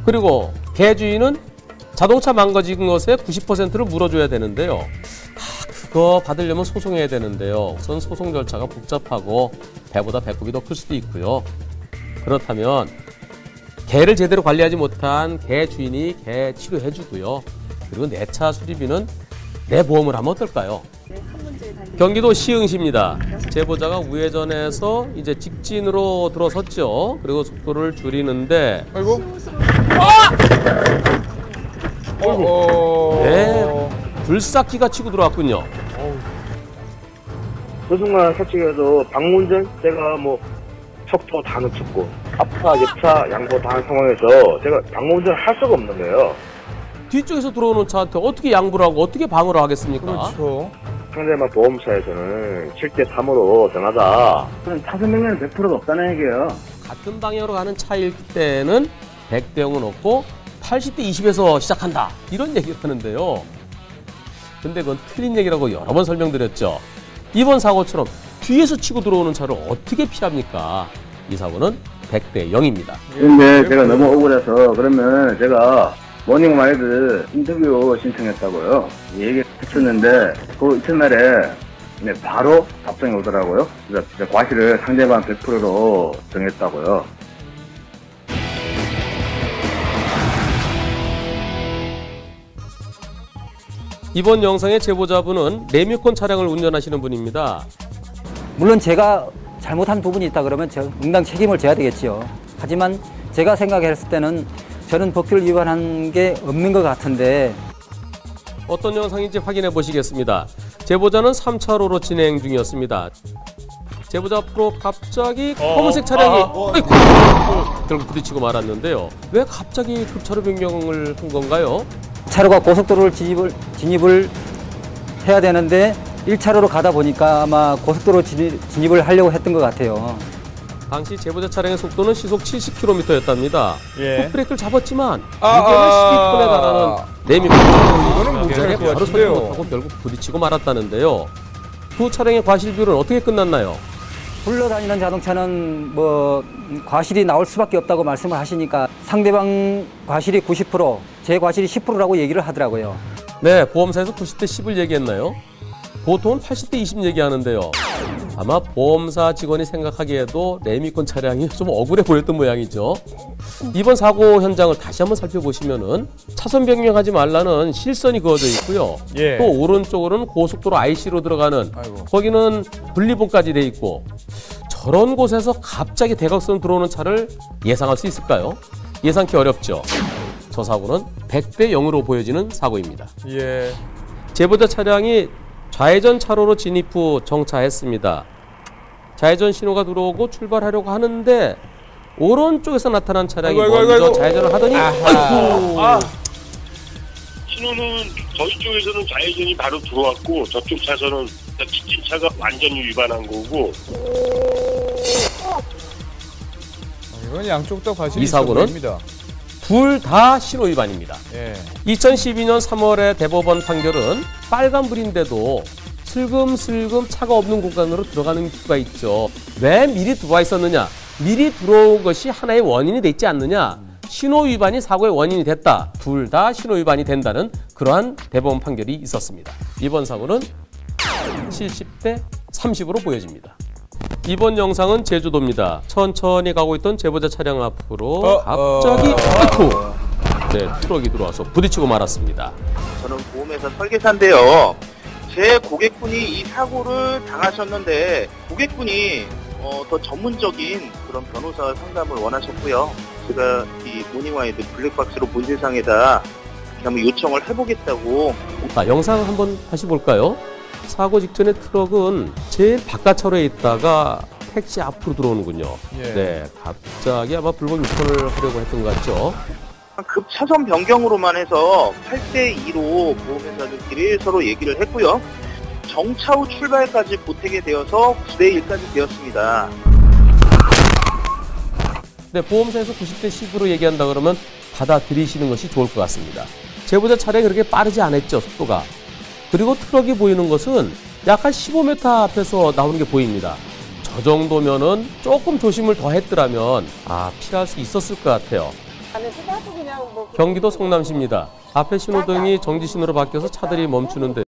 그리고 개주인은 자동차 망가진 것의 90%를 물어줘야 되는데요. 그거 받으려면 소송해야 되는데요. 우선 소송 절차가 복잡하고 배보다 배꼽이 더 클 수도 있고요. 그렇다면 개를 제대로 관리하지 못한 개 주인이 개 치료해주고요. 그리고 내 차 수리비는 내 보험을 하면 어떨까요? 경기도 시흥시입니다. 제보자가 우회전해서 이제 직진으로 들어섰죠. 그리고 속도를 줄이는데 아이고. 네, 불삭기가 치고 들어왔군요. 그 순간 솔직히도 방문전 제가 뭐 척도 다 놓쳤고 앞차, 옆차, 양보 다 한 상황에서 제가 방문전을 할 수가 없는 거예요. 뒤쪽에서 들어오는 차한테 어떻게 양보를 하고 어떻게 방어를 하겠습니까? 그렇죠. 상대방 보험사에서는 7대 3으로 변하다. 그럼 타선 명령은 100%가 없다는 얘기예요. 같은 방향으로 가는 차일 때는 100대 0은 없고 80대 20에서 시작한다. 이런 얘기를 하는데요. 근데 그건 틀린 얘기라고 여러 번 설명드렸죠. 이번 사고처럼 뒤에서 치고 들어오는 차를 어떻게 피합니까? 이 사고는 100대 0입니다. 근데 제가 너무 억울해서 그러면 제가 모닝마이드 인터뷰 신청했다고요. 얘기 했었는데 그 이튿날에 바로 답장이 오더라고요. 그래서 과실을 상대방 100%로 정했다고요. 이번 영상의 제보자분은 레미콘 차량을 운전하시는 분입니다. 물론 제가 잘못한 부분이 있다 그러면 응당 책임을 져야 되겠죠. 하지만 제가 생각했을 때는 저는 법규를 위반한 게 없는 것 같은데 어떤 영상인지 확인해 보시겠습니다. 제보자는 3차로로 진행 중이었습니다. 제보자 앞으로 갑자기 검은색 차량이 결국 부딪히고 말았는데요. 왜 갑자기 급차로 변경을 한 건가요? 차로가 고속도로를 진입을 해야 되는데 1차로로 가다 보니까 아마 고속도로 진입을 하려고 했던 것 같아요. 당시 제보자 차량의 속도는 시속 70km였답니다. 예. 풋브레이크를 잡았지만 무게는 12톤에 달하는 레미콘 차량이 바로 서지 못하고 결국 부딪히고 말았다는데요. 두 차량의 과실 비율은 어떻게 끝났나요? 굴러다니는 자동차는 뭐 과실이 나올 수밖에 없다고 말씀을 하시니까 상대방 과실이 90%, 제 과실이 10%라고 얘기를 하더라고요. 네, 보험사에서 90대 10을 얘기했나요? 보통은 80대 20 얘기하는데요. 아마 보험사 직원이 생각하기에도 레미콘 차량이 좀 억울해 보였던 모양이죠. 이번 사고 현장을 다시 한번 살펴보시면은 차선 변경하지 말라는 실선이 그어져 있고요. 예. 또 오른쪽으로는 고속도로 IC로 들어가는 거기는 분리봉까지 돼 있고 저런 곳에서 갑자기 대각선 들어오는 차를 예상할 수 있을까요? 예상치 어렵죠. 저 사고는 100대 0으로 보여지는 사고입니다. 예. 제보자 차량이 좌회전 차로로 진입 후 정차했습니다. 좌회전 신호가 들어오고 출발하려고 하는데 오른쪽에서 나타난 차량이 먼저 좌회전을 하더니 신호는 저희 쪽에서는 좌회전이 바로 들어왔고 저쪽 차선은 직진차가 완전히 위반한 거고. 이건 양쪽 다 과실이 이 사고는 보입니다. 둘 다 신호 위반입니다. 예. 2012년 3월에 대법원 판결은 빨간불인데도 슬금슬금 차가 없는 공간으로 들어가는 수가 있죠. 왜 미리 들어와 있었느냐? 미리 들어온 것이 하나의 원인이 되지 않느냐? 신호 위반이 사고의 원인이 됐다. 둘 다 신호 위반이 된다는 그러한 대법원 판결이 있었습니다. 이번 사고는 70대 30으로 보여집니다. 이번 영상은 제주도입니다. 천천히 가고 있던 제보자 차량 앞으로 갑자기 네, 트럭이 들어와서 부딪히고 말았습니다. 저는 보험회사 설계사인데요. 제 고객분이 이 사고를 당하셨는데 고객분이 더 전문적인 그런 변호사 상담을 원하셨고요. 제가 이 모닝와이드 블랙박스로 본질상에다 한번 요청을 해보겠다고. 자, 영상 한번 다시 볼까요? 사고 직전에 트럭은 제일 바깥차로에 있다가 택시 앞으로 들어오는군요. 예. 네, 갑자기 아마 불법 유턴을 하려고 했던 것 같죠. 급 차선 변경으로만 해서 8대2로 보험회사들끼리 서로 얘기를 했고요. 정차 후 출발까지 보태게 되어서 9대1까지 되었습니다. 네, 보험사에서 90대 10으로 얘기한다 그러면 받아들이시는 것이 좋을 것 같습니다. 제보자 차량이 그렇게 빠르지 않았죠, 속도가. 그리고 트럭이 보이는 것은 약 한 15m 앞에서 나오는 게 보입니다. 저 정도면은 조금 조심을 더 했더라면 피할 수 있었을 것 같아요. 경기도 성남시입니다. 앞에 신호등이 정지 신호로 바뀌어서 차들이 멈추는데